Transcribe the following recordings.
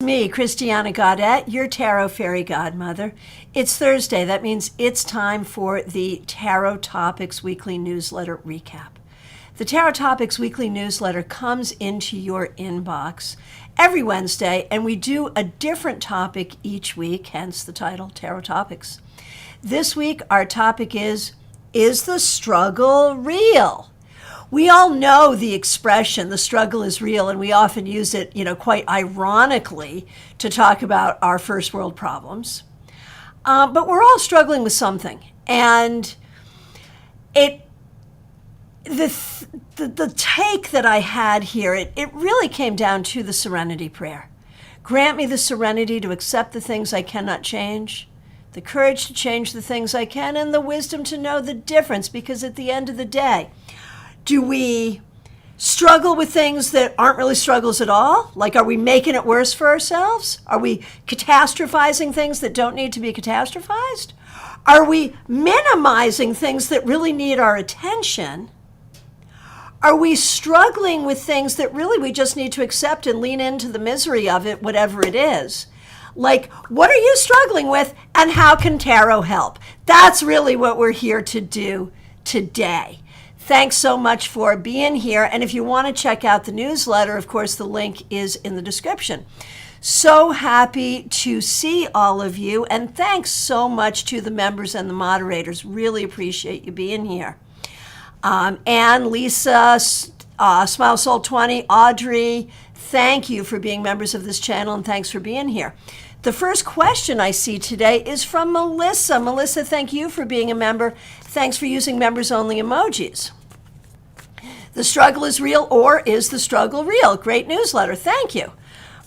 Me, Christiana Gaudet, your Tarot Fairy Godmother. It's Thursday. That means it's time for the Tarot Topics Weekly Newsletter recap. The Tarot Topics Weekly Newsletter comes into your inbox every Wednesday, and we do a different topic each week, hence the title, Tarot Topics. This week, our topic is the struggle real? We all know the expression, the struggle is real, and we often use it, quite ironically to talk about our first world problems. But we're all struggling with something. And the take that I had here, it really came down to the serenity prayer. Grant me the serenity to accept the things I cannot change, the courage to change the things I can, and the wisdom to know the difference, because at the end of the day, do we struggle with things that aren't really struggles at all? Like, are we making it worse for ourselves? Are we catastrophizing things that don't need to be catastrophized? Are we minimizing things that really need our attention? Are we struggling with things that really we just need to accept and lean into the misery of it, whatever it is? Like, what are you struggling with, and how can tarot help? That's really what we're here to do today. Thanks so much for being here. And if you want to check out the newsletter, of course, the link is in the description. So happy to see all of you. And thanks so much to the members and the moderators. Really appreciate you being here. Anne, Lisa, Smile Soul 20, Audrey, thank you for being members of this channel, and thanks for being here. The first question I see today is from Melissa. Melissa, thank you for being a member. Thanks for using members-only emojis. The struggle is real, or is the struggle real? Great newsletter. Thank you.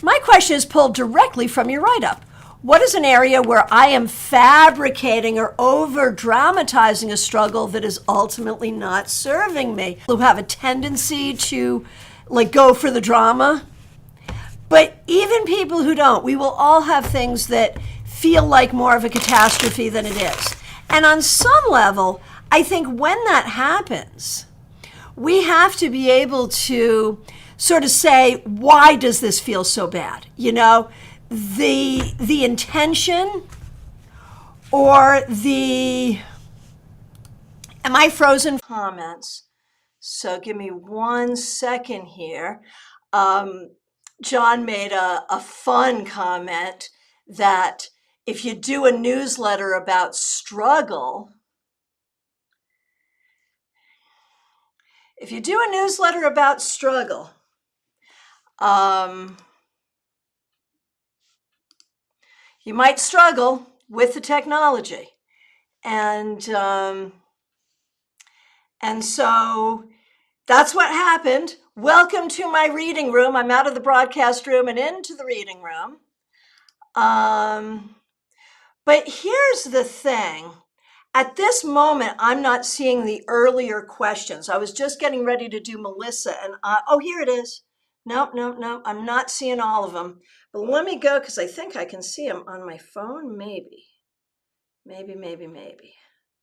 My question is pulled directly from your write-up. What is an area where I am fabricating or over-dramatizing a struggle that is ultimately not serving me? Who have a tendency to go for the drama. But even people who don't, we will all have things that feel like more of a catastrophe than it is. And on some level, I think when that happens, we have to be able to sort of say, why does this feel so bad? The intention or am I frozen? Comments. So give me 1 second here. John made a fun comment that if you do a newsletter about struggle, you might struggle with the technology. And so that's what happened. Welcome to my reading room. I'm out of the broadcast room and into the reading room. But here's the thing. At this moment, I'm not seeing the earlier questions. I was just getting ready to do Melissa, and oh, here it is. Nope. I'm not seeing all of them. But let me go, because I think I can see them on my phone. Maybe.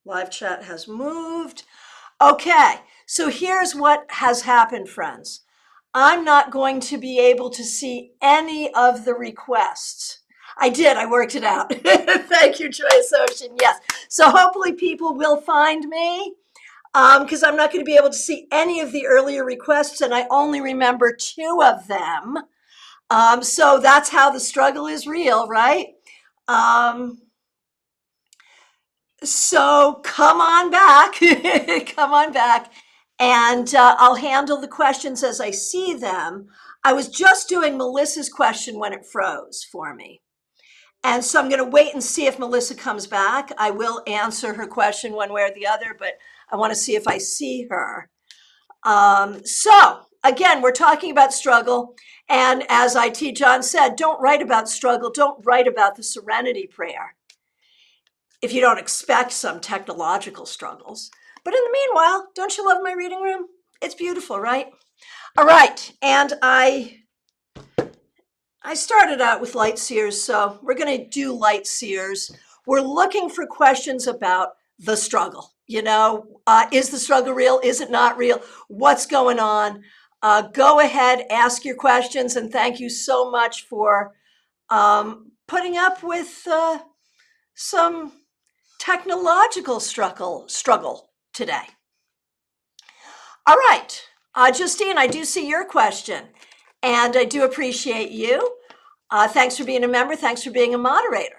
Live chat has moved. Okay, so here's what has happened, friends. I'm not going to be able to see any of the requests. I worked it out. Thank you, Joyous Ocean. Yes. So hopefully people will find me, because I'm not going to be able to see any of the earlier requests, and I only remember 2 of them. So that's how the struggle is real, right? So come on back, and I'll handle the questions as I see them. I was just doing Melissa's question when it froze for me. And so I'm going to wait and see if Melissa comes back. I will answer her question one way or the other, but I want to see if I see her. So again, we're talking about struggle. And as IT John said, don't write about struggle. Don't write about the serenity prayer if you don't expect some technological struggles. But in the meanwhile, don't you love my reading room? It's beautiful, right? All right. And I started out with light seers, so we're going to do light seers. We're looking for questions about the struggle. Is the struggle real? Is it not real? What's going on? Go ahead, ask your questions, and thank you so much for putting up with some technological struggle today. All right, Justine, I do see your question, and I do appreciate you. Thanks for being a member. Thanks for being a moderator.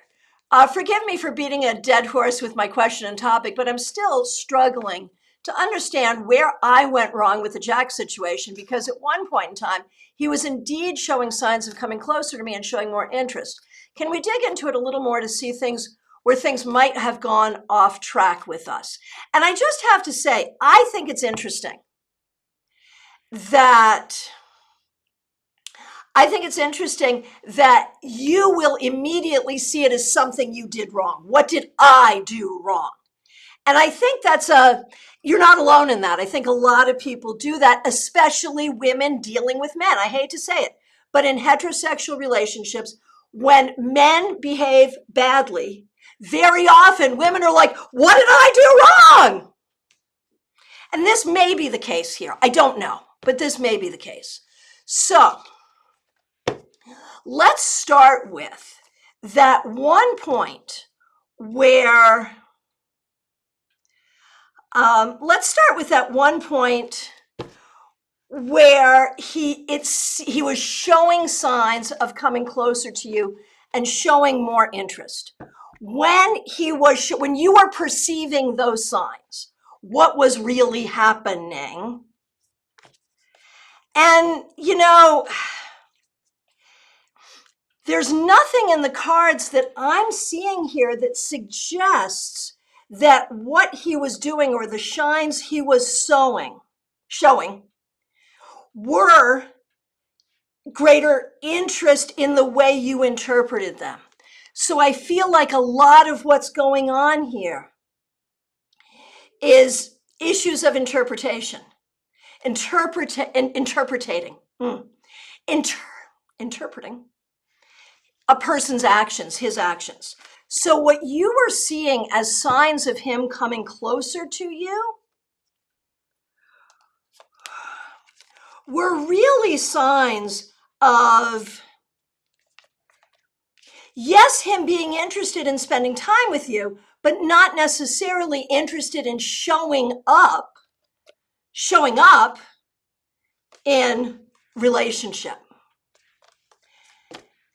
Forgive me for beating a dead horse with my question and topic, but I'm still struggling to understand where I went wrong with the Jack situation, because at one point in time, he was indeed showing signs of coming closer to me and showing more interest. Can we dig into it a little more to see things where things might have gone off track with us? And I just have to say, I think it's interesting that you will immediately see it as something you did wrong. What did I do wrong? And I think you're not alone in that. I think a lot of people do that, especially women dealing with men. I hate to say it, but in heterosexual relationships, when men behave badly, very often women are like, what did I do wrong? And this may be the case here. I don't know, but this may be the case. So let's start with that one point where he was showing signs of coming closer to you and showing more interest. When you were perceiving those signs, what was really happening? And there's nothing in the cards that I'm seeing here that suggests that what he was doing or the signs he was showing were greater interest in the way you interpreted them. So I feel like a lot of what's going on here is issues of interpreting a person's actions, his actions. So what you were seeing as signs of him coming closer to you were really signs of, yes, him being interested in spending time with you, but not necessarily interested in showing up in relationship.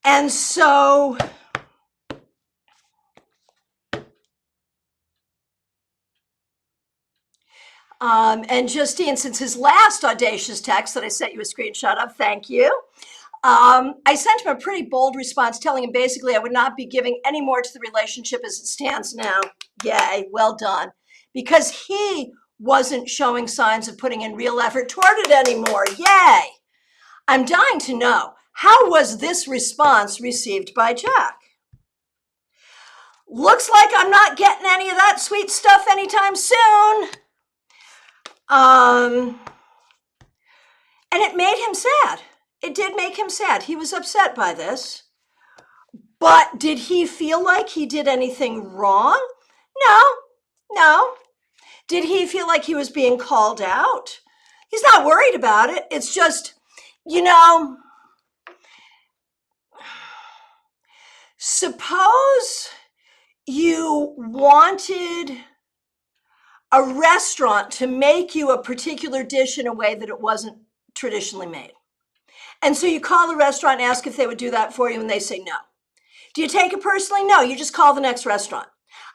And so and Justine, since his last audacious text that I sent you a screenshot of, thank you. I sent him a pretty bold response telling him basically I would not be giving any more to the relationship as it stands now. Yay, well done. Because he wasn't showing signs of putting in real effort toward it anymore. Yay. I'm dying to know, how was this response received by Jack? Looks like I'm not getting any of that sweet stuff anytime soon. And it made him sad. It did make him sad. He was upset by this. But did he feel like he did anything wrong? No. Did he feel like he was being called out? He's not worried about it. It's just, suppose you wanted a restaurant to make you a particular dish in a way that it wasn't traditionally made. And so you call the restaurant and ask if they would do that for you, and they say no. Do you take it personally? No, you just call the next restaurant.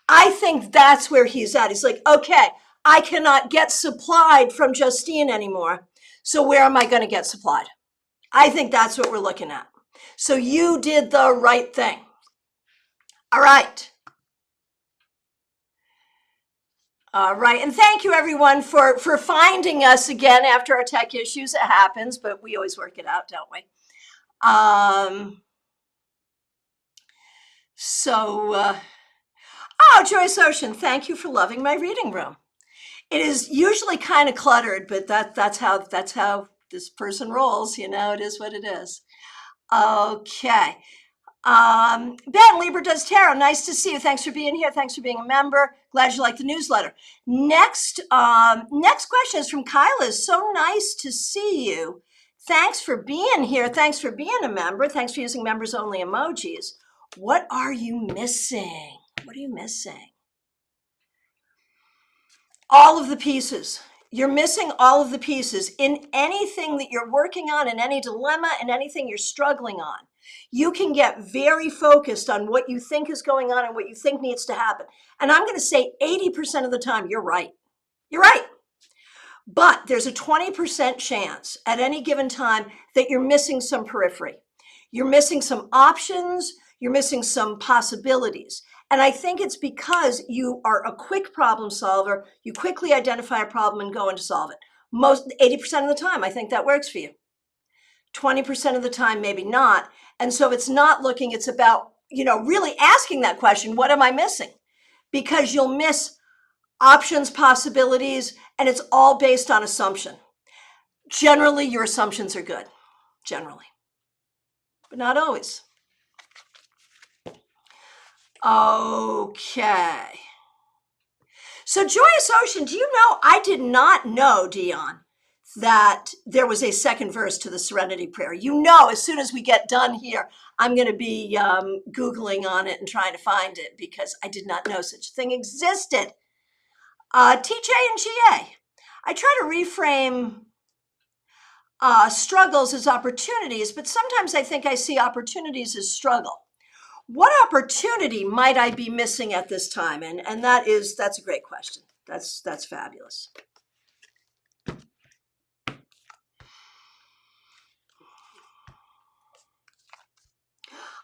I think that's where he's at. He's like, okay, I cannot get supplied from Justine anymore. So where am I going to get supplied? I think that's what we're looking at. So you did the right thing. All right. All right, and thank you everyone for finding us again after our tech issues. It happens, but we always work it out, don't we? Joyce Ocean, thank you for loving my reading room. It is usually kind of cluttered, but that's how this person rolls. It is what it is. Okay. Ben, Libra does tarot. Nice to see you. Thanks for being here. Thanks for being a member. Glad you like the newsletter. Next question is from Kyla. So nice to see you. Thanks for being here. Thanks for being a member. Thanks for using members only emojis. What are you missing? What are you missing? All of the pieces. You're missing all of the pieces in anything that you're working on, in any dilemma, in anything you're struggling on. You can get very focused on what you think is going on and what you think needs to happen. And I'm going to say 80% of the time, you're right. You're right. But there's a 20% chance at any given time that you're missing some periphery. You're missing some options. You're missing some possibilities. And I think it's because you are a quick problem solver. You quickly identify a problem and go in to solve it. Most 80% of the time, I think that works for you. 20% of the time, maybe not. And so it's not looking, it's about, really asking that question, what am I missing? Because you'll miss options, possibilities, and it's all based on assumption. Generally, your assumptions are good, generally, but not always. Okay. So Joyous Ocean, do you know, I did not know, Dion, that there was a second verse to the Serenity Prayer. As soon as we get done here, I'm going to be Googling on it and trying to find it because I did not know such a thing existed. TJ and GA, I try to reframe struggles as opportunities, but sometimes I think I see opportunities as struggle. What opportunity might I be missing at this time? And that's a great question. That's fabulous.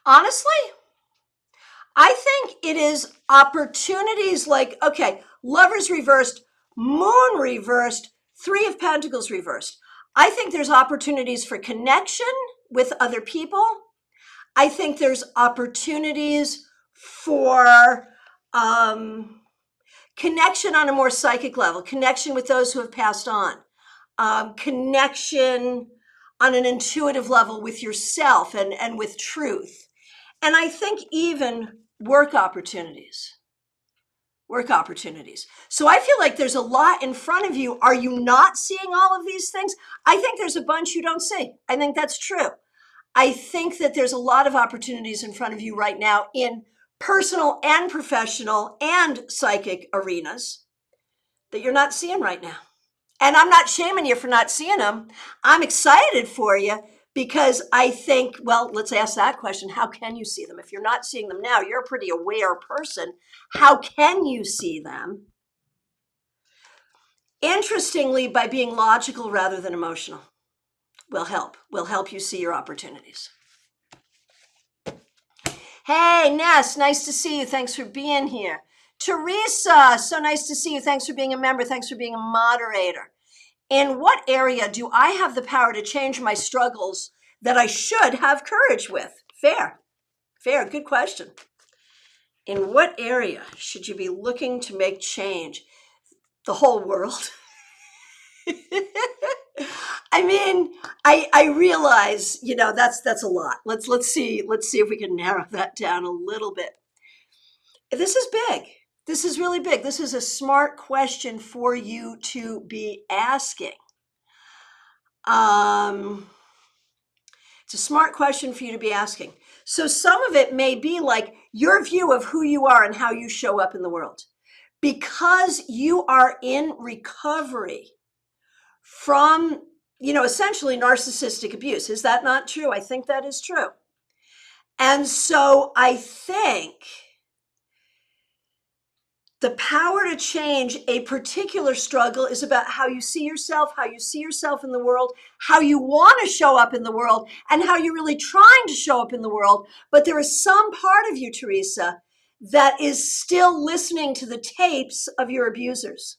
Honestly, I think it is opportunities like, okay, Lovers reversed, Moon reversed, Three of Pentacles reversed. I think there's opportunities for connection with other people. I think there's opportunities for connection on a more psychic level, connection with those who have passed on, connection on an intuitive level with yourself and with truth. And I think even work opportunities. So I feel like there's a lot in front of you. Are you not seeing all of these things? I think there's a bunch you don't see. I think that's true. I think that there's a lot of opportunities in front of you right now in personal and professional and psychic arenas that you're not seeing right now. And I'm not shaming you for not seeing them. I'm excited for you because I think, well, let's ask that question. How can you see them? If you're not seeing them now, you're a pretty aware person. How can you see them? Interestingly, by being logical rather than emotional will help you see your opportunities. Hey, Ness, nice to see you. Thanks for being here. Teresa, so nice to see you. Thanks for being a member. Thanks for being a moderator. In what area do I have the power to change my struggles that I should have courage with? Fair, good question. In what area should you be looking to make change? The whole world. I mean, I realize, that's a lot. Let's see if we can narrow that down a little bit. This is big. This is really big. This is a smart question for you to be asking. It's a smart question for you to be asking. So some of it may be like your view of who you are and how you show up in the world. Because you are in recovery from, essentially narcissistic abuse. Is that not true? I think that is true. And so I think the power to change a particular struggle is about how you see yourself in the world, how you want to show up in the world, and how you're really trying to show up in the world. But there is some part of you, Teresa, that is still listening to the tapes of your abusers.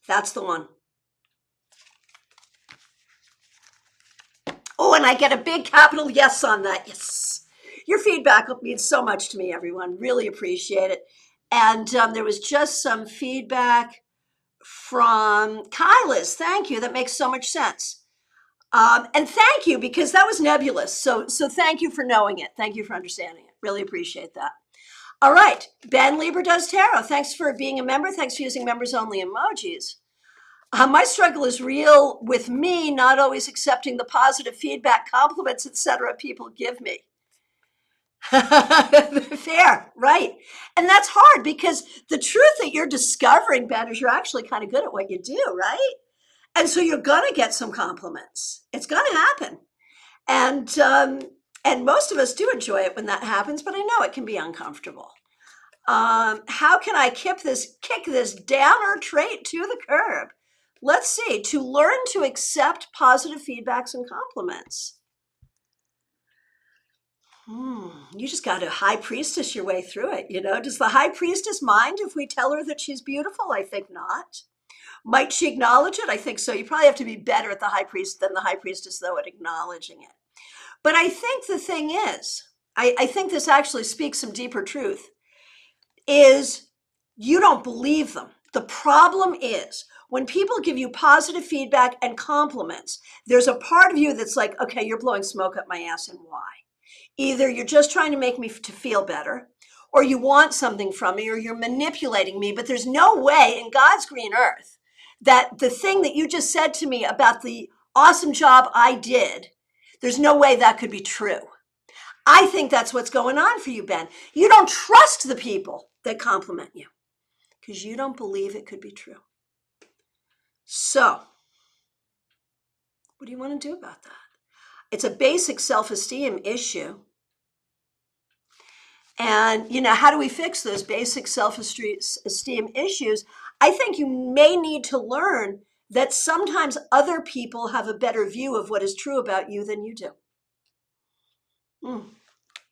That's the one. Oh, and I get a big capital yes on that. Yes. Your feedback means so much to me, everyone. Really appreciate it. And there was just some feedback from Kyla's. Thank you. That makes so much sense. And thank you, because that was nebulous. So thank you for knowing it. Thank you for understanding it. Really appreciate that. All right. Ben Lieber does tarot. Thanks for being a member. Thanks for using members only emojis. My struggle is real with me not always accepting the positive feedback, compliments, etc. people give me. Fair, right? And that's hard because the truth that you're discovering, Ben, is you're actually kind of good at what you do, right? And so you're gonna get some compliments. It's gonna happen, and most of us do enjoy it when that happens. But I know it can be uncomfortable. How can I kick this downer trait to the curb? Let's see. To learn to accept positive feedbacks and compliments. You just got to high priestess your way through it. Does the high priestess mind if we tell her that she's beautiful? I think not. Might she acknowledge it? I think so. You probably have to be better at the high priest than the high priestess, though, at acknowledging it. But I think the thing is, I think this actually speaks some deeper truth, is you don't believe them. The problem is when people give you positive feedback and compliments, there's a part of you that's like, okay, you're blowing smoke up my ass, and why? Either you're just trying to make me to feel better, or you want something from me, or you're manipulating me, but there's no way in God's green earth that the thing that you just said to me about the awesome job I did, there's no way that could be true. I think that's what's going on for you, Ben. You don't trust the people that compliment you because you don't believe it could be true. So, what do you want to do about that? It's a basic self-esteem issue. And, how do we fix those basic self-esteem issues? I think you may need to learn that sometimes other people have a better view of what is true about you than you do.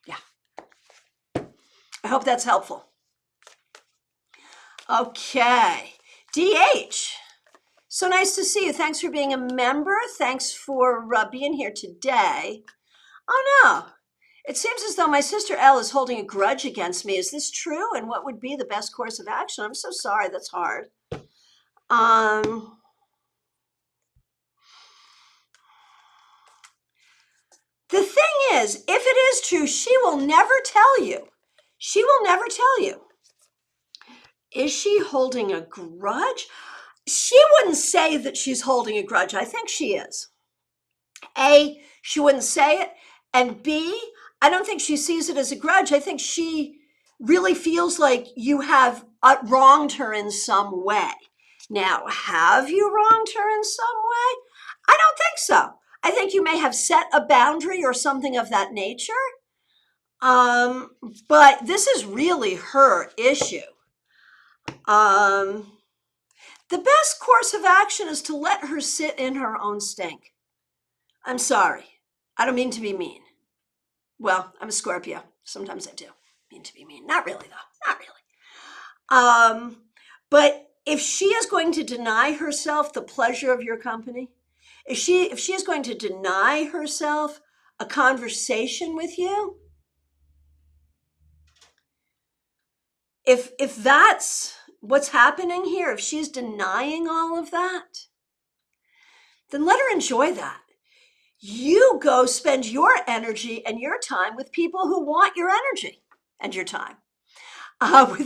Yeah. I hope that's helpful. Okay. DH. So nice to see you. Thanks for being a member. Thanks for being here today. Oh, no. It seems as though my sister Elle is holding a grudge against me. Is this true? And what would be the best course of action? I'm so sorry. That's hard. The thing is, if it is true, she will never tell you. She will never tell you. Is she holding a grudge? She wouldn't say that she's holding a grudge. I think she is. A, she wouldn't say it. And B, I don't think she sees it as a grudge. I think she really feels like you have wronged her in some way. Now, have you wronged her in some way? I don't think so. I think you may have set a boundary or something of that nature. But this is really her issue. The best course of action is to let her sit in her own stink. I'm sorry. I don't mean to be mean. Well, I'm a Scorpio. Sometimes I do mean to be mean. Not really, though. Not really. But if she is going to deny herself the pleasure of your company, if she is going to deny herself a conversation with you, if that's what's happening here, if she's denying all of that, then let her enjoy that. You go spend your energy and your time with people who want your energy and your time,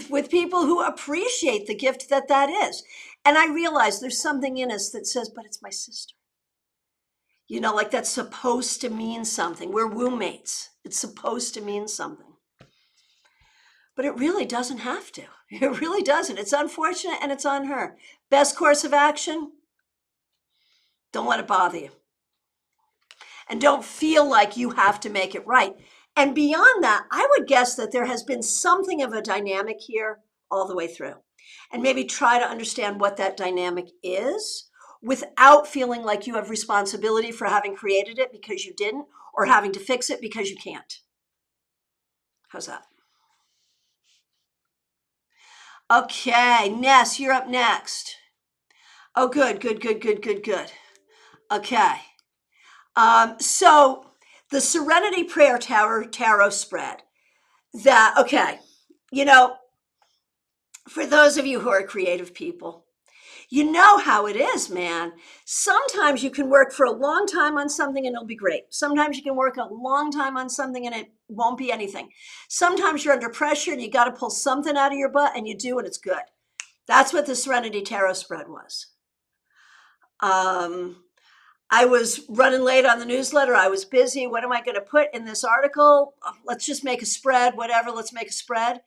with people who appreciate the gift that is. And I realize there's something in us that says, but it's my sister. Like that's supposed to mean something. We're roommates. It's supposed to mean something. But it really doesn't have to. It really doesn't. It's unfortunate and it's on her. Best course of action? Don't let it bother you. And don't feel like you have to make it right. And beyond that, I would guess that there has been something of a dynamic here all the way through. And maybe try to understand what that dynamic is without feeling like you have responsibility for having created it because you didn't, or having to fix it because you can't. How's that? Okay, Ness, you're up next. Oh, good. Okay. So the Serenity Prayer Tarot spread. For those of you who are creative people, you know how it is, man. Sometimes you can work for a long time on something and it'll be great. Sometimes you can work a long time on something and it won't be anything. Sometimes you're under pressure and you got to pull something out of your butt and you do and it's good. That's what the Serenity Tarot spread was. I was running late on the newsletter. I was busy. What am I going to put in this article? Let's just make a spread, whatever. Let's make a spread.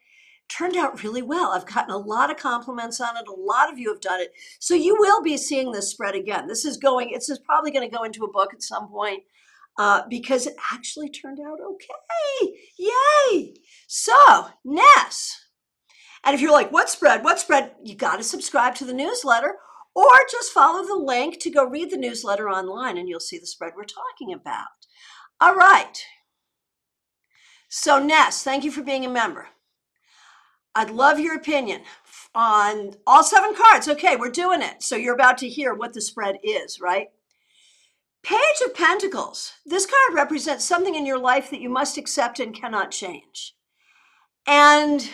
Turned out really well. I've gotten a lot of compliments on it. A lot of you have done it. So you will be seeing this spread again. This is probably going to go into a book at some point because it actually turned out okay. Yay. So, Ness. And if you're like, what spread? What spread? You got to subscribe to the newsletter or just follow the link to go read the newsletter online and you'll see the spread we're talking about. All right. So, Ness, thank you for being a member. I'd love your opinion on all 7 cards. Okay, we're doing it. So you're about to hear what the spread is, right? Page of Pentacles. This card represents something in your life that you must accept and cannot change. And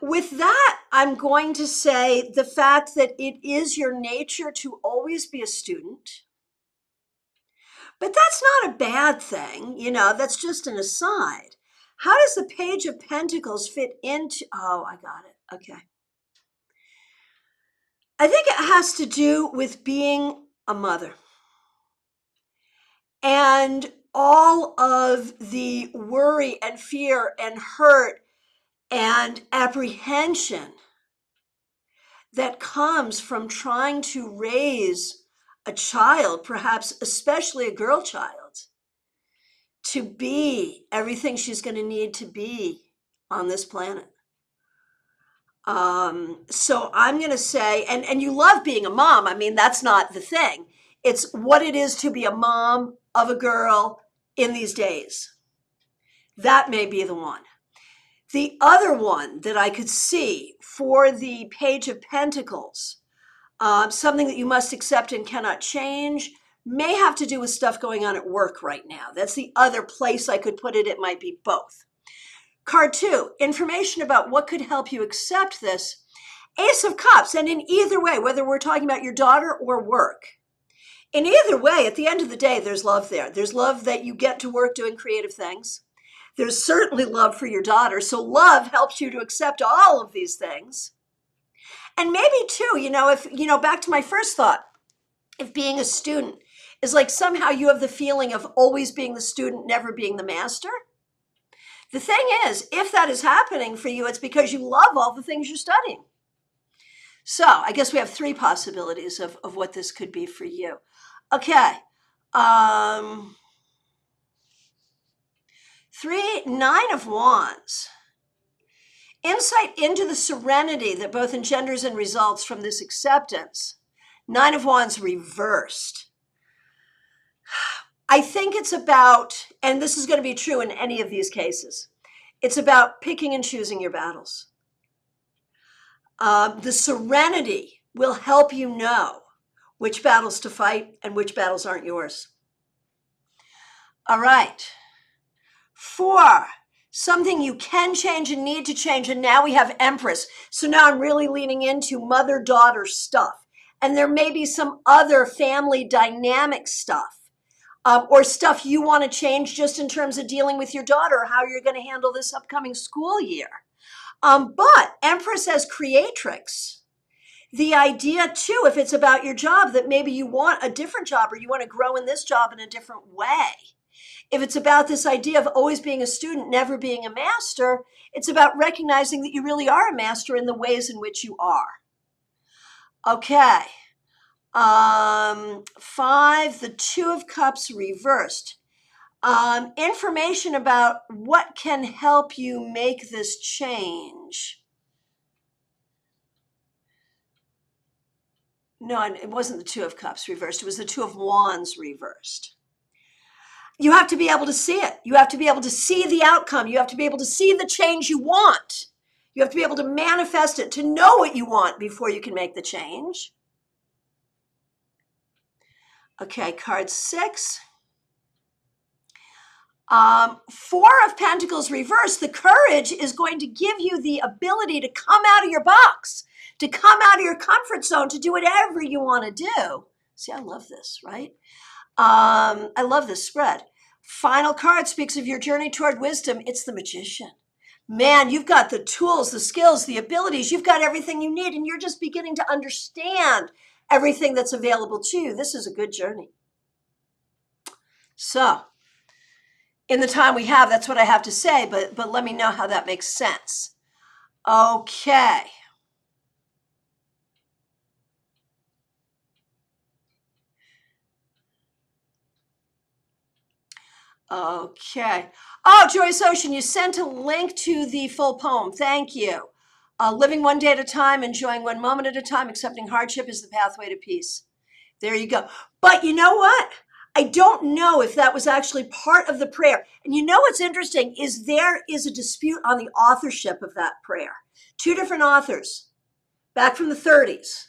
with that, I'm going to say the fact that it is your nature to always be a student. But that's not a bad thing, that's just an aside. How does the Page of Pentacles fit into, I got it, okay. I think it has to do with being a mother. And all of the worry and fear and hurt and apprehension that comes from trying to raise a child, perhaps especially a girl child, to be everything she's going to need to be on this planet. So I'm going to say, and you love being a mom. I mean, that's not the thing. It's what it is to be a mom of a girl in these days. That may be the one. The other one that I could see for the Page of Pentacles, something that you must accept and cannot change, may have to do with stuff going on at work right now. That's the other place I could put it. It might be both. Card 2, information about what could help you accept this. Ace of Cups, and in either way, whether we're talking about your daughter or work, in either way, at the end of the day, there's love there. There's love that you get to work doing creative things. There's certainly love for your daughter. So love helps you to accept all of these things. And maybe too, if, back to my first thought, if being a student is like somehow you have the feeling of always being the student, never being the master. The thing is, if that is happening for you, it's because you love all the things you're studying. So I guess we have 3 possibilities of what this could be for you. Okay. 3, 9 of Wands. Insight into the serenity that both engenders and results from this acceptance. 9 of Wands reversed. I think it's about, and this is going to be true in any of these cases, it's about picking and choosing your battles. The serenity will help you know which battles to fight and which battles aren't yours. All right. 4, something you can change and need to change. And now we have Empress. So now I'm really leaning into mother-daughter stuff. And there may be some other family dynamic stuff. Or stuff you want to change just in terms of dealing with your daughter or how you're going to handle this upcoming school year. But Empress as creatrix, the idea too, if it's about your job, that maybe you want a different job or you want to grow in this job in a different way. If it's about this idea of always being a student, never being a master, it's about recognizing that you really are a master in the ways in which you are. Okay. 5, the 2 of Cups reversed. Information about what can help you make this change. No, it wasn't the 2 of Cups reversed. It was the 2 of Wands reversed. You have to be able to see it. You have to be able to see the outcome. You have to be able to see the change you want. You have to be able to manifest it, to know what you want before you can make the change. Okay, card 6. 4 of Pentacles reversed. The courage is going to give you the ability to come out of your box, to come out of your comfort zone, to do whatever you want to do. See, I love this, right? I love this spread. Final card speaks of your journey toward wisdom. It's the Magician. Man, you've got the tools, the skills, the abilities. You've got everything you need, and you're just beginning to understand everything that's available to you, this is a good journey. So, in the time we have, that's what I have to say, but let me know how that makes sense. Okay. Okay. Oh, Joyce Ocean, you sent a link to the full poem. Thank you. Living one day at a time, enjoying one moment at a time, accepting hardship is the pathway to peace. There you go. But you know what? I don't know if that was actually part of the prayer. And you know what's interesting is there is a dispute on the authorship of that prayer. Two different authors back from the 30s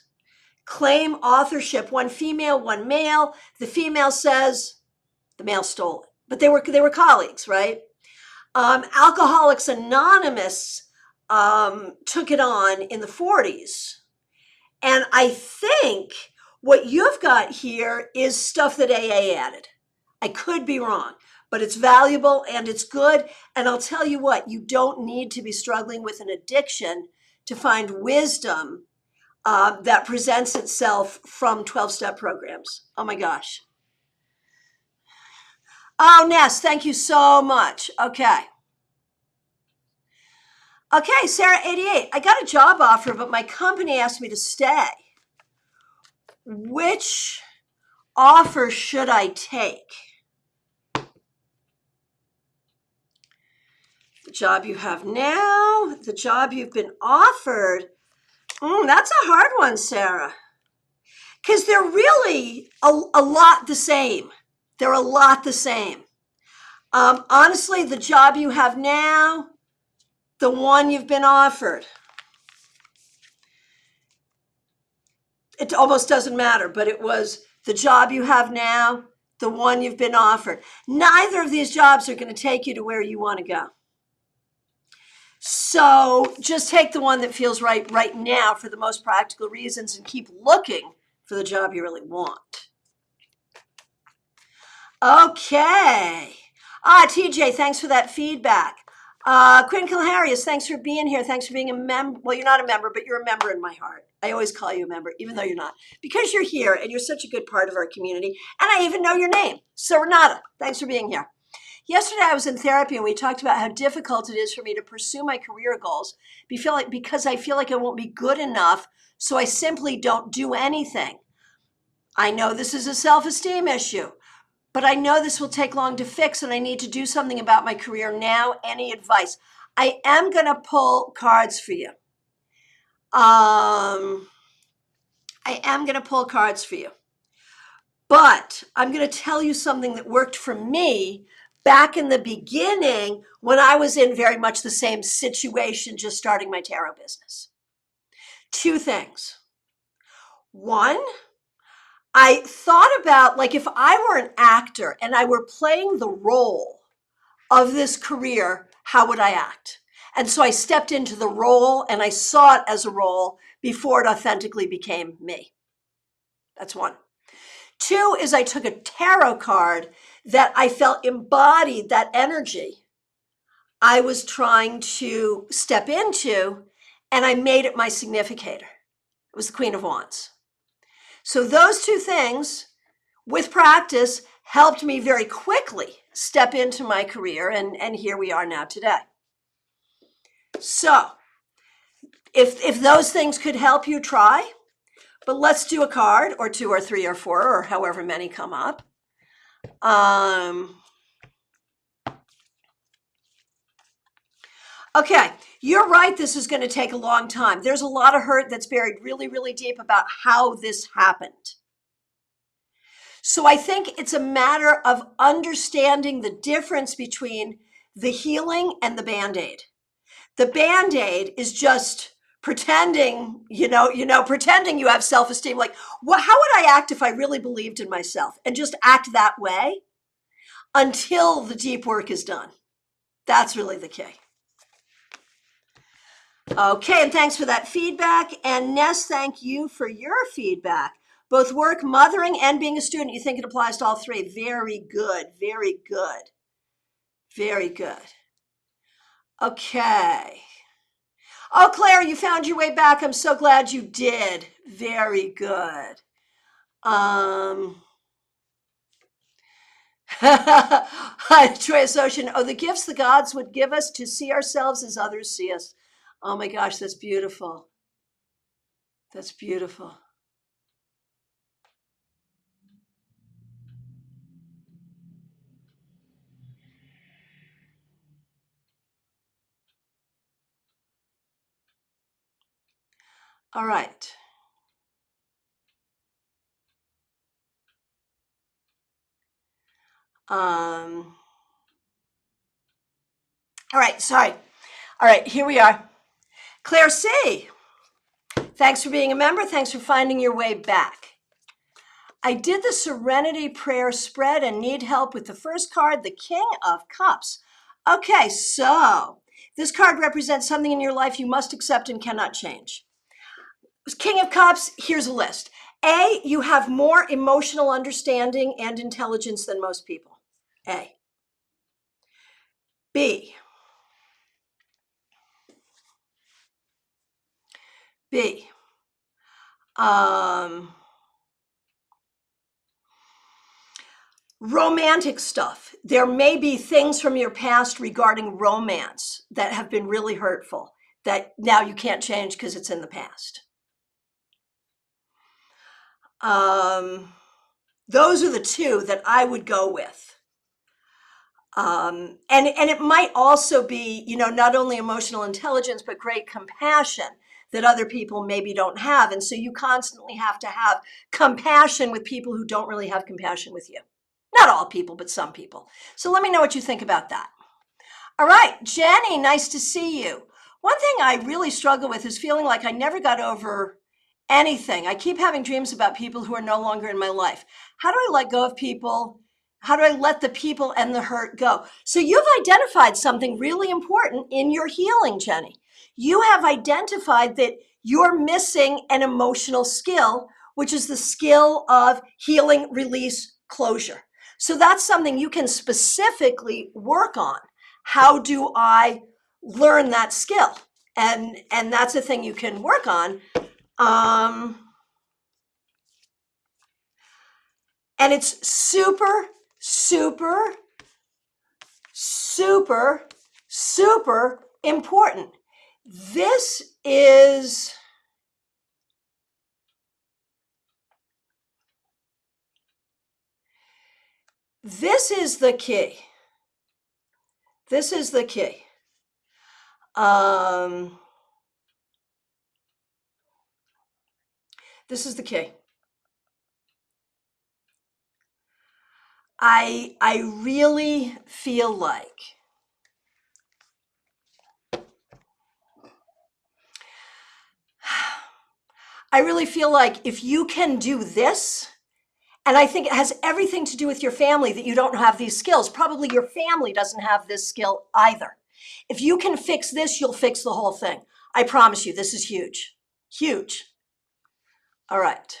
claim authorship, one female, one male. The female says the male stole it, but they were colleagues, right? Alcoholics Anonymous took it on in the 40s. And I think what you've got here is stuff that AA added. I could be wrong, but it's valuable and it's good. And I'll tell you what, you don't need to be struggling with an addiction to find wisdom that presents itself from 12-step programs. Oh my gosh. Oh, Ness, thank you so much. Okay. Okay, Sarah 88. I got a job offer, but my company asked me to stay. Which offer should I take? The job you have now, the job you've been offered. That's a hard one, Sarah. Because they're really a lot the same. They're a lot the same. Honestly, the job you have now, the one you've been offered, it almost doesn't matter, but it was the job you have now, the one you've been offered. Neither of these jobs are going to take you to where you want to go. So just take the one that feels right now for the most practical reasons and keep looking for the job you really want. Okay. TJ, thanks for that feedback. Quinn Kilharius, thanks for being here. Thanks for being a member. Well, you're not a member, but you're a member in my heart. I always call you a member, even though you're not, because you're here and you're such a good part of our community. And I even know your name. So Renata, thanks for being here. Yesterday, I was in therapy and we talked about how difficult it is for me to pursue my career goals because I feel like I won't be good enough. So I simply don't do anything. I know this is a self-esteem issue, but I know this will take long to fix and I need to do something about my career now. Any advice? I am going to pull cards for you. I am going to pull cards for you. But I'm going to tell you something that worked for me back in the beginning when I was in very much the same situation, just starting my tarot business. Two things. One, I thought about, like, if I were an actor and I were playing the role of this career, how would I act? And so I stepped into the role and I saw it as a role before it authentically became me. That's one. Two is I took a tarot card that I felt embodied that energy I was trying to step into, and I made it my significator. It was the Queen of Wands. So those two things, with practice, helped me very quickly step into my career, and here we are now today. So if those things could help you, try. But let's do a card or two or three or four or however many come up. Okay, you're right. This is going to take a long time. There's a lot of hurt that's buried really, really deep about how this happened. So I think it's a matter of understanding the difference between the healing and the Band-Aid. The Band-Aid is just pretending, pretending you have self-esteem. Like, how would I act if I really believed in myself? And just act that way until the deep work is done. That's really the key. Okay, and thanks for that feedback. And Ness, thank you for your feedback. Both work, mothering, and being a student, you think it applies to all three. Very good, very good. Very good. Okay. Oh, Claire, you found your way back. I'm so glad you did. Very good. Um, Joyous Ocean. Oh, the gifts the gods would give us to see ourselves as others see us. Oh my gosh, that's beautiful. That's beautiful. All right. All right, sorry. All right, here we are. Claire C. Thanks for being a member. Thanks for finding your way back. I did the Serenity Prayer spread and need help with the first card, the King of Cups. Okay, so this card represents something in your life you must accept and cannot change. King of Cups, here's a list. A, you have more emotional understanding and intelligence than most people. A. B. B. Romantic stuff. There may be things from your past regarding romance that have been really hurtful that now you can't change because it's in the past. Those are the two that I would go with. And it might also be, not only emotional intelligence, but great compassion that other people maybe don't have. And so you constantly have to have compassion with people who don't really have compassion with you. Not all people, but some people. So let me know what you think about that. All right, Jenny, nice to see you. One thing I really struggle with is feeling like I never got over anything. I keep having dreams about people who are no longer in my life. How do I let go of people? How do I let the people and the hurt go? So you've identified something really important in your healing, Jenny. You have identified that you're missing an emotional skill, which is the skill of healing, release, closure. So that's something you can specifically work on. How do I learn that skill? And that's a thing you can work on. And it's super, super, super, super important. This is the key. This is the key. This is the key. I really feel like if you can do this, and I think it has everything to do with your family that you don't have these skills. Probably your family doesn't have this skill either. If you can fix this, you'll fix the whole thing. I promise you, this is huge. Huge. All right.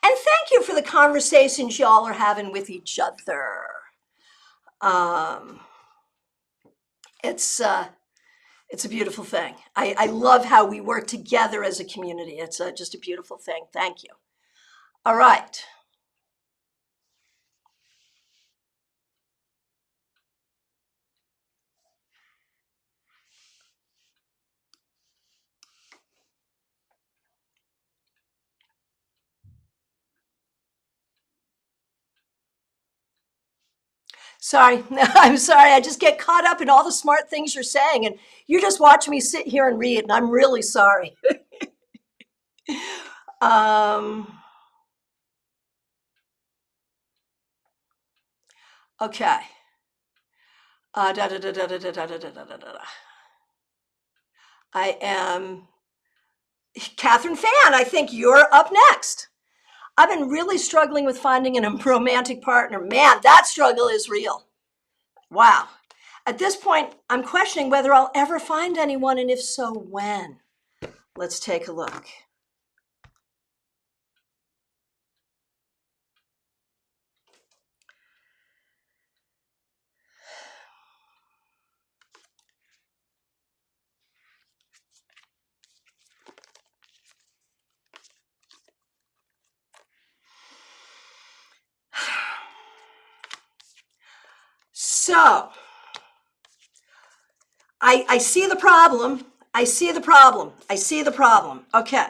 And thank you for the conversations y'all are having with each other. It's a beautiful thing. I love how we work together as a community. It's just a beautiful thing. Thank you. All right. Sorry, I'm sorry. I just get caught up in all the smart things you're saying, and you're just watching me sit here and read, and I'm really sorry. Okay. I am Catherine Fan. I think you're up next. I've been really struggling with finding a romantic partner. Man, that struggle is real. Wow. At this point, I'm questioning whether I'll ever find anyone, and if so, when. Let's take a look. So I see the problem. I see the problem. I see the problem. Okay.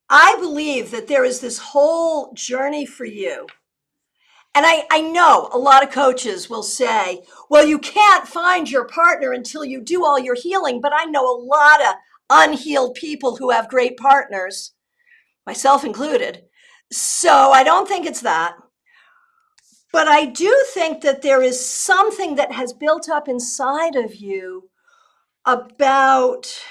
I believe that there is this whole journey for you. And I know a lot of coaches will say, well, you can't find your partner until you do all your healing. But I know a lot of unhealed people who have great partners, myself included. So I don't think it's that. But I do think that there is something that has built up inside of you about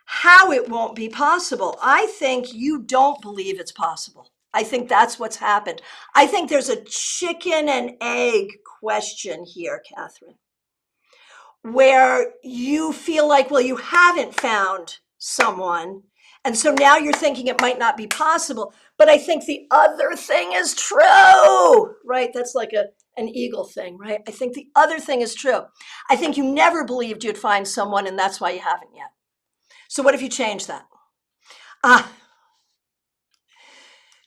how it won't be possible. I think you don't believe it's possible. I think that's what's happened. I think there's a chicken and egg question here, Catherine, where you feel like, well, you haven't found someone. And so now you're thinking it might not be possible. But I think the other thing is true, right? That's like an eagle thing, right? I think the other thing is true. I think you never believed you'd find someone, and that's why you haven't yet. So what if you change that?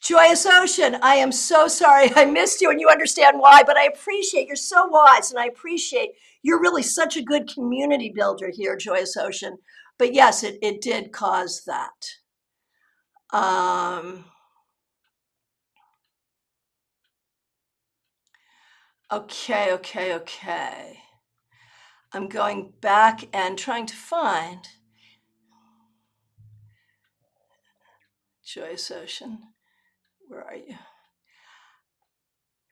Joyous Ocean, I am so sorry I missed you, and you understand why, but I appreciate you're so wise, and I appreciate you're really such a good community builder here, Joyous Ocean. But yes, it did cause that. Okay. I'm going back and trying to find Joyous Ocean. Where are you?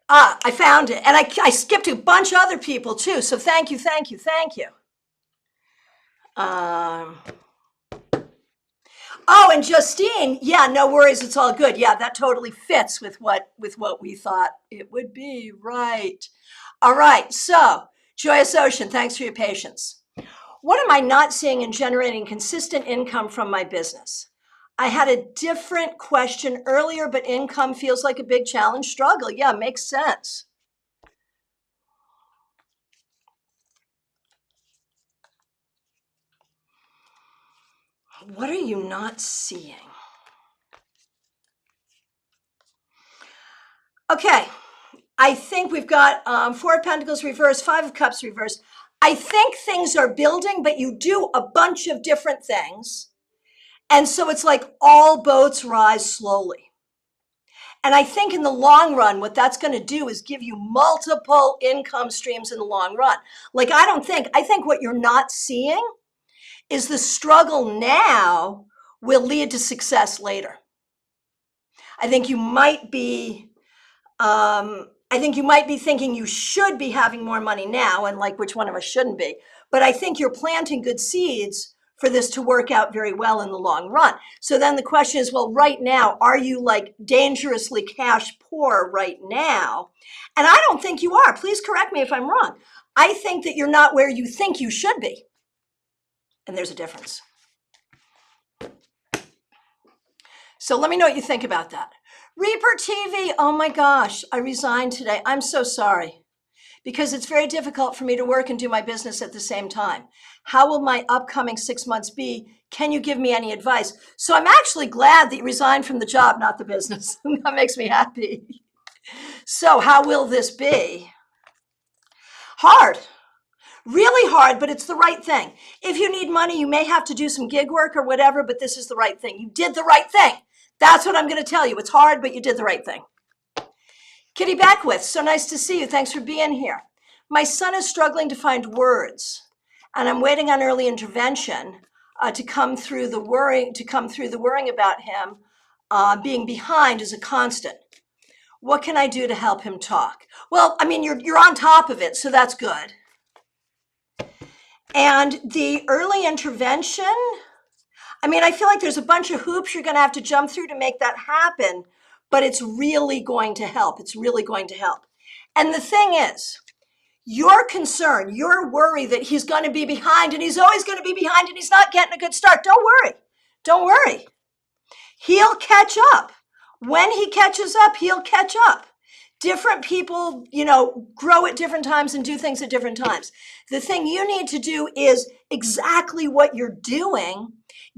I found it. And I skipped a bunch of other people too. So thank you. Oh, and Justine, yeah, no worries. It's all good. Yeah, that totally fits with what we thought it would be. Right. All right. So Joyous Ocean, thanks for your patience. What am I not seeing in generating consistent income from my business? I had a different question earlier, but income feels like a big challenge struggle. Yeah, makes sense. What are you not seeing? Okay, I think we've got Four of Pentacles reversed, Five of Cups reversed. I think things are building, but you do a bunch of different things. And so it's like all boats rise slowly. And I think in the long run, what that's going to do is give you multiple income streams in the long run. Like, I think what you're not seeing is the struggle now will lead to success later. I think you might be thinking you should be having more money now, and like, which one of us shouldn't be? But I think you're planting good seeds for this to work out very well in the long run. So then the question is, well, right now, are you like dangerously cash poor right now? And I don't think you are. Please correct me if I'm wrong. I think that you're not where you think you should be. And there's a difference. So let me know what you think about that. Reaper TV, oh my gosh, I resigned today. I'm so sorry, because it's very difficult for me to work and do my business at the same time. How will my upcoming 6 months be? Can you give me any advice? So I'm actually glad that you resigned from the job, not the business. That makes me happy. So how will this be? Hard. Really hard, but it's the right thing. If you need money, you may have to do some gig work or whatever, but this is the right thing. You did the right thing. That's what I'm going to tell you. It's hard, but you did the right thing. Kitty Beckwith, so nice to see you. Thanks for being here. My son is struggling to find words, and I'm waiting on early intervention to come through the worrying about him being behind is a constant. What can I do to help him talk? Well, I mean, you're on top of it, so that's good. And the early intervention, I mean, I feel like there's a bunch of hoops you're going to have to jump through to make that happen, but it's really going to help. It's really going to help. And the thing is, your concern, your worry that he's going to be behind and he's always going to be behind and he's not getting a good start. Don't worry. Don't worry. He'll catch up. When he catches up, he'll catch up. Different people, grow at different times and do things at different times. The thing you need to do is exactly what you're doing.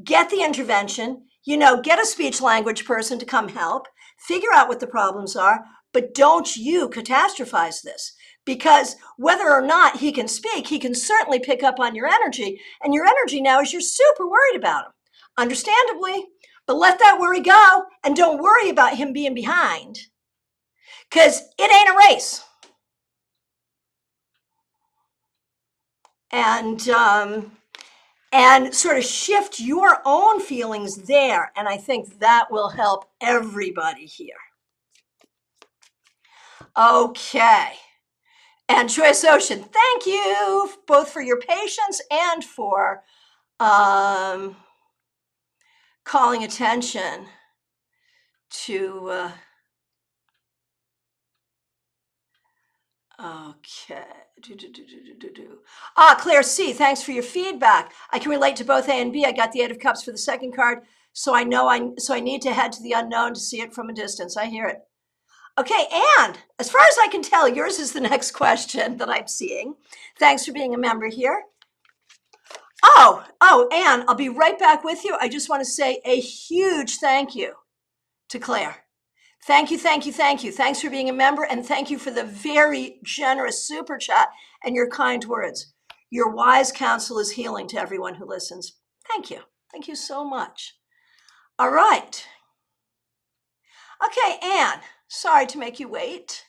Get the intervention, get a speech language person to come help, figure out what the problems are, but don't you catastrophize this. Because whether or not he can speak, he can certainly pick up on your energy. And your energy now is you're super worried about him. Understandably, but let that worry go and don't worry about him being behind. Because it ain't a race. And sort of shift your own feelings there. And I think that will help everybody here. Okay. And Choice Ocean, thank you both for your patience and for calling attention to, okay. Claire C, thanks for your feedback. I can relate to both A and B. I got the Eight of Cups for the second card, so I need to head to the unknown to see it from a distance. I hear it. Okay, and as far as I can tell, yours is the next question that I'm seeing. Thanks for being a member here. Oh, Anne, I'll be right back with you. I just want to say a huge thank you to Claire. Thank you. Thanks for being a member, and thank you for the very generous super chat and your kind words. Your wise counsel is healing to everyone who listens. Thank you. Thank you so much. All right. Okay, Anne, sorry to make you wait.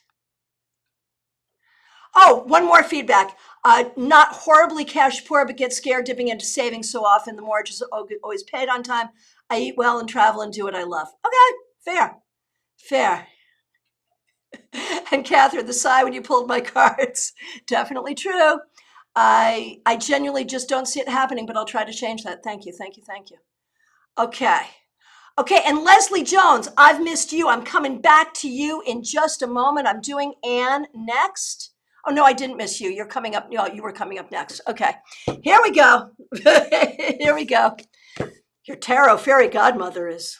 Oh, one more feedback. Not horribly cash poor, but get scared dipping into savings so often. The mortgage is always paid on time. I eat well and travel and do what I love. Okay, fair. And Catherine, the sigh when you pulled my cards. Definitely true. I genuinely just don't see it happening, but I'll try to change that. Thank you. Okay, and Leslie Jones, I've missed you. I'm coming back to you in just a moment. I'm doing Anne next. Oh, no, I didn't miss you. You're coming up. No, you were coming up next. Okay, here we go. Here we go. Your tarot fairy godmother is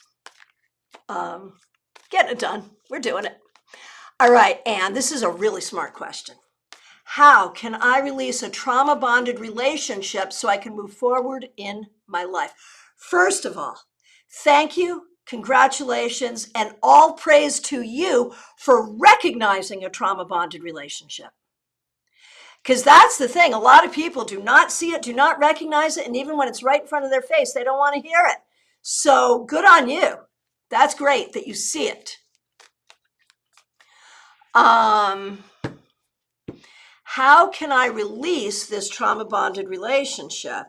getting it done. We're doing it. All right, Anne, this is a really smart question. How can I release a trauma-bonded relationship so I can move forward in my life? First of all, thank you, congratulations, and all praise to you for recognizing a trauma-bonded relationship. Because that's the thing. A lot of people do not see it, do not recognize it, and even when it's right in front of their face, they don't want to hear it. So good on you. That's great that you see it. How can I release this trauma-bonded relationship?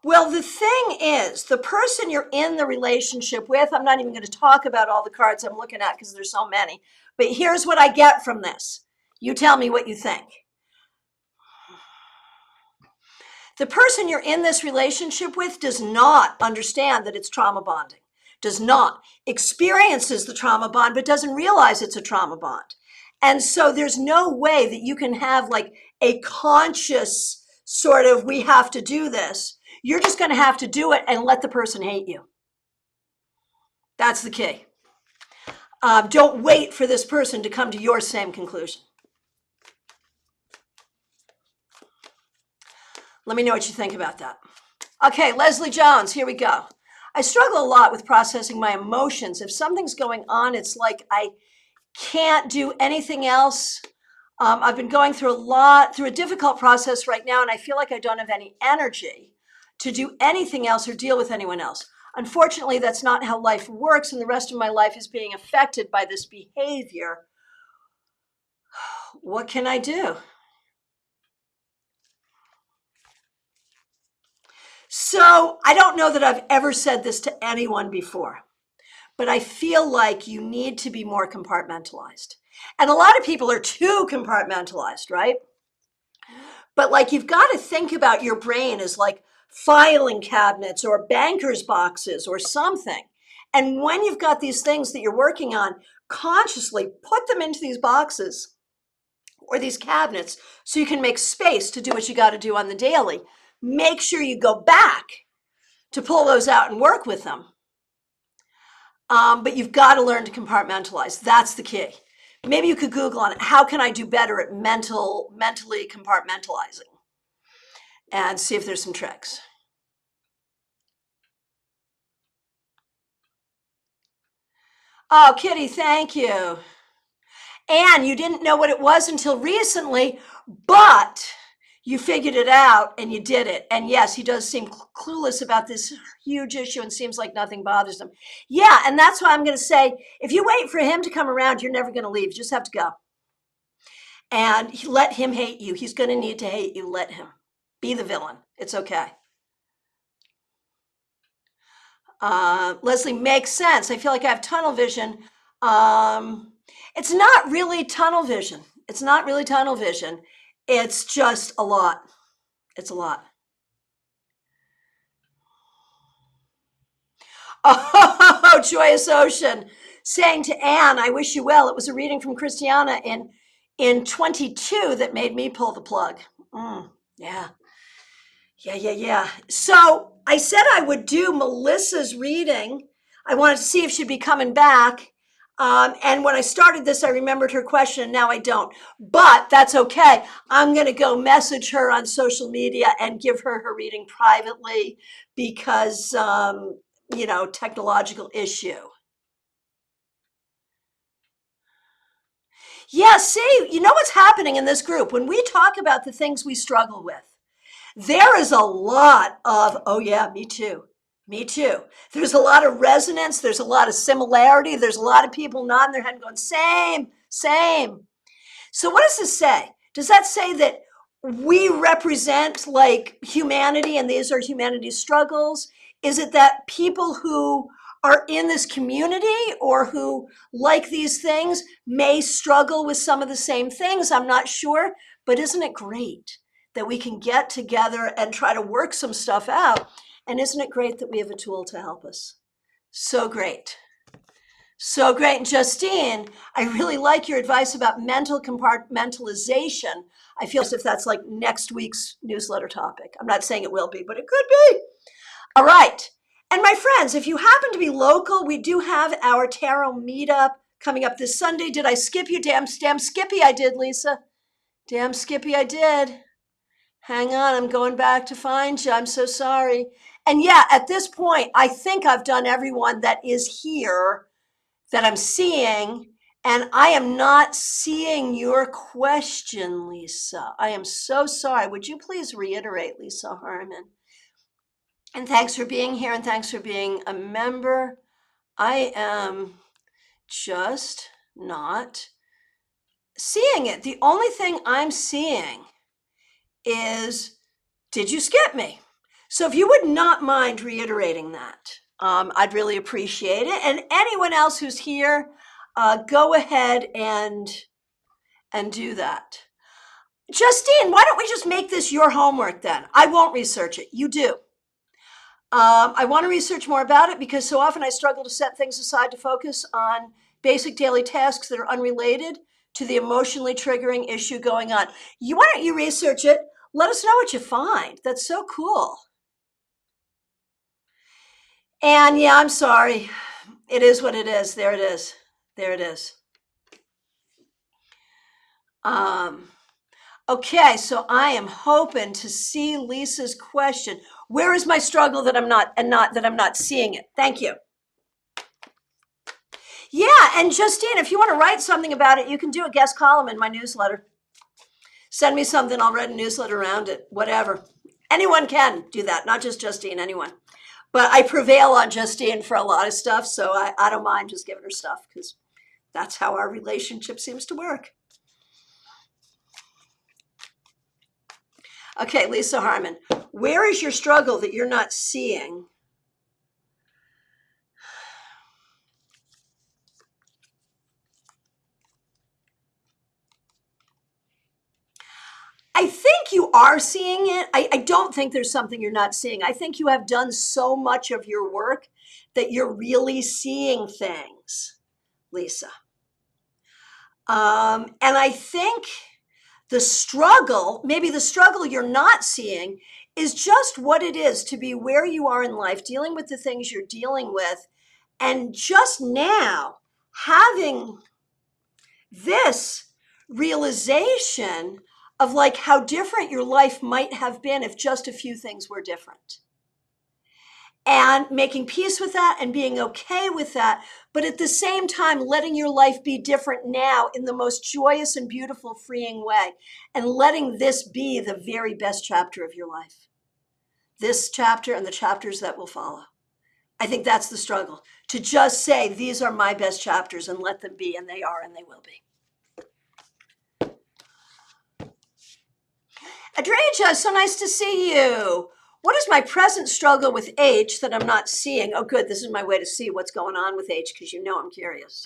Well, the thing is, the person you're in the relationship with, I'm not even going to talk about all the cards I'm looking at because there's so many, but here's what I get from this. You tell me what you think. The person you're in this relationship with does not understand that it's trauma bonding, does not, experiences the trauma bond, but doesn't realize it's a trauma bond. And so there's no way that you can have like a conscious sort of, we have to do this. You're just going to have to do it and let the person hate you. That's the key. Don't wait for this person to come to your same conclusion. Let me know what you think about that. Okay, Leslie Jones, here we go. I struggle a lot with processing my emotions. If something's going on, it's like I can't do anything else. I've been going through a difficult process right now, and I feel like I don't have any energy to do anything else or deal with anyone else. Unfortunately, that's not how life works, and the rest of my life is being affected by this behavior. What can I do? So I don't know that I've ever said this to anyone before, but I feel like you need to be more compartmentalized. And a lot of people are too compartmentalized, right? But like you've got to think about your brain as like filing cabinets or banker's boxes or something. And when you've got these things that you're working on, consciously put them into these boxes or these cabinets so you can make space to do what you got to do on the daily. Make sure you go back to pull those out and work with them. But you've got to learn to compartmentalize. That's the key. Maybe you could Google on it. How can I do better at mentally compartmentalizing? And see if there's some tricks. Oh, Kitty, thank you. And you didn't know what it was until recently, but you figured it out and you did it. And yes, he does seem clueless about this huge issue and seems like nothing bothers him. Yeah, and that's why I'm going to say, if you wait for him to come around, you're never going to leave. You just have to go. And let him hate you. He's going to need to hate you. Let him. Be the villain. It's okay. Leslie, makes sense. I feel like I have tunnel vision. It's not really tunnel vision. It's not really tunnel vision. It's just a lot. It's a lot. Oh, Joyous Ocean saying to Anne, I wish you well. It was a reading from Christiana in 22 that made me pull the plug. Yeah. So I said I would do Melissa's reading. I wanted to see if she'd be coming back. And when I started this, I remembered her question, and now I don't. But that's okay. I'm going to go message her on social media and give her her reading privately because, technological issue. Yeah, see, you know what's happening in this group? When we talk about the things we struggle with, there is a lot of, oh yeah, me too. Me too. There's a lot of resonance. There's a lot of similarity. There's a lot of people nodding their head and going, same, same. So what does this say? Does that say that we represent like humanity and these are humanity's struggles? Is it that people who are in this community or who like these things may struggle with some of the same things? I'm not sure, but isn't it great that we can get together and try to work some stuff out? And isn't it great that we have a tool to help us? So great. So great. And Justine, I really like your advice about mental compartmentalization. I feel as if that's like next week's newsletter topic. I'm not saying it will be, but it could be. All right. And my friends, if you happen to be local, we do have our tarot meetup coming up this Sunday. Did I skip you? Damn Skippy, I did, Lisa. Damn Skippy, I did. Hang on, I'm going back to find you. I'm so sorry. And yeah, at this point, I think I've done everyone that is here that I'm seeing, and I am not seeing your question, Lisa. I am so sorry. Would you please reiterate, Lisa Harmon? And thanks for being here, and thanks for being a member. I am just not seeing it. The only thing I'm seeing is, did you skip me? So if you would not mind reiterating that, I'd really appreciate it. And anyone else who's here, go ahead and do that. Justine, why don't we just make this your homework then? I won't research it. You do. I want to research more about it because so often I struggle to set things aside to focus on basic daily tasks that are unrelated to the emotionally triggering issue going on. Why don't you research it? Let us know what you find. That's so cool. And yeah, I'm sorry. It is what it is. There it is. There it is. Okay, so I am hoping to see Lisa's question. Where is my struggle that I'm not seeing it? Thank you. Yeah, and Justine, if you want to write something about it, you can do a guest column in my newsletter. Send me something, I'll write a newsletter around it, whatever. Anyone can do that, not just Justine, anyone. But I prevail on Justine for a lot of stuff, so I don't mind just giving her stuff because that's how our relationship seems to work. Okay, Lisa Harmon, where is your struggle that you're not seeing? I think you are seeing it. I don't think there's something you're not seeing. I think you have done so much of your work that you're really seeing things, Lisa. And I think maybe the struggle you're not seeing is just what it is to be where you are in life, dealing with the things you're dealing with, and just now having this realization of like how different your life might have been if just a few things were different. and making peace with that and being okay with that, but at the same time, letting your life be different now in the most joyous and beautiful, freeing way, and letting this be the very best chapter of your life. This chapter and the chapters that will follow. I think that's the struggle, to just say, these are my best chapters and let them be, and they are, and they will be. Adreja, so nice to see you. What is my present struggle with H that I'm not seeing? Oh, good. This is my way to see what's going on with H, because you know I'm curious.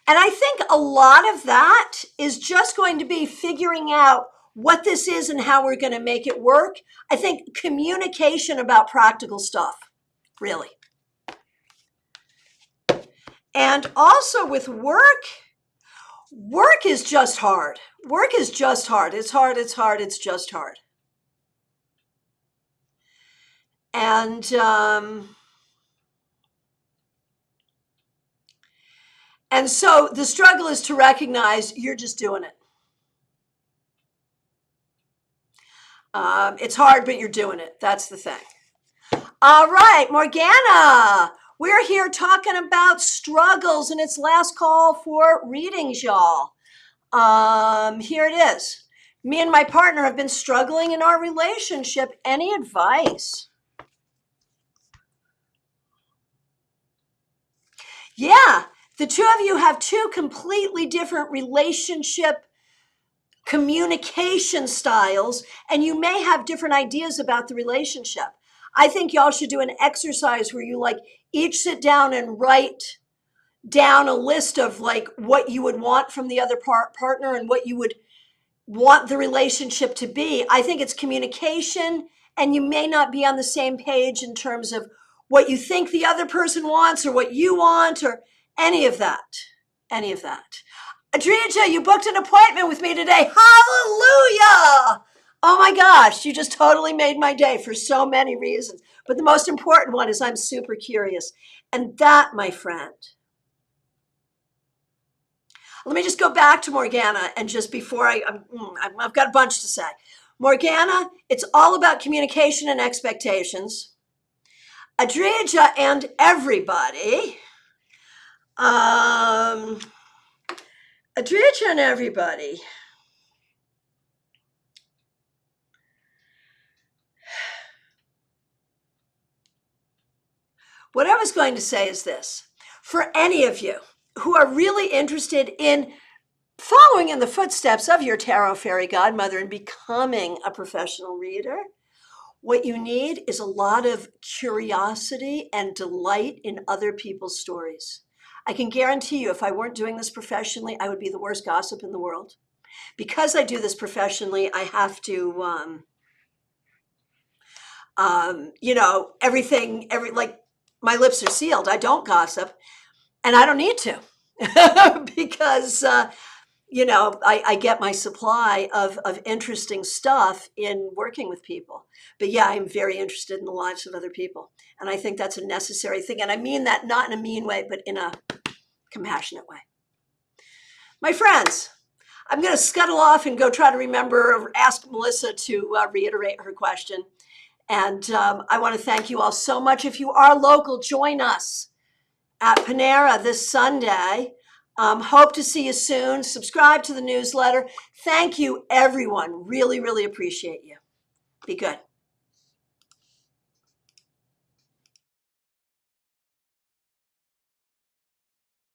And I think a lot of that is just going to be figuring out what this is and how we're going to make it work. I think communication about practical stuff, really. And also with work is just hard. Work is just hard. It's hard, it's hard, it's just hard. And so the struggle is to recognize you're just doing it. It's hard, but you're doing it. That's the thing. All right, Morgana, we're here talking about struggles, and it's last call for readings, y'all. Here it is. Me and my partner have been struggling in our relationship. Any advice? Yeah, the two of you have two completely different relationship communication styles, and you may have different ideas about the relationship. I think y'all should do an exercise where you each sit down and write down a list of what you would want from the other partner and what you would want the relationship to be. I think it's communication, and you may not be on the same page in terms of what you think the other person wants or what you want or any of that. Adriana, you booked an appointment with me today. Hallelujah! Oh my gosh, you just totally made my day for so many reasons. But the most important one is I'm super curious. And that, my friend, let me just go back to Morgana, and just before I've got a bunch to say. Morgana, it's all about communication and expectations. Adriana and everybody, what I was going to say is this. For any of you who are really interested in following in the footsteps of your tarot fairy godmother and becoming a professional reader, what you need is a lot of curiosity and delight in other people's stories. I can guarantee you, if I weren't doing this professionally, I would be the worst gossip in the world. Because I do this professionally, I have to, my lips are sealed. I don't gossip, and I don't need to because, I get my supply of interesting stuff in working with people. But yeah, I'm very interested in the lives of other people. And I think that's a necessary thing. And I mean that not in a mean way, but in a compassionate way. My friends, I'm going to scuttle off and go try to remember or ask Melissa to reiterate her question. And I want to thank you all so much. If you are local, join us at Panera this Sunday. Hope to see you soon. Subscribe to the newsletter. Thank you, everyone. Really, really appreciate you. Be good.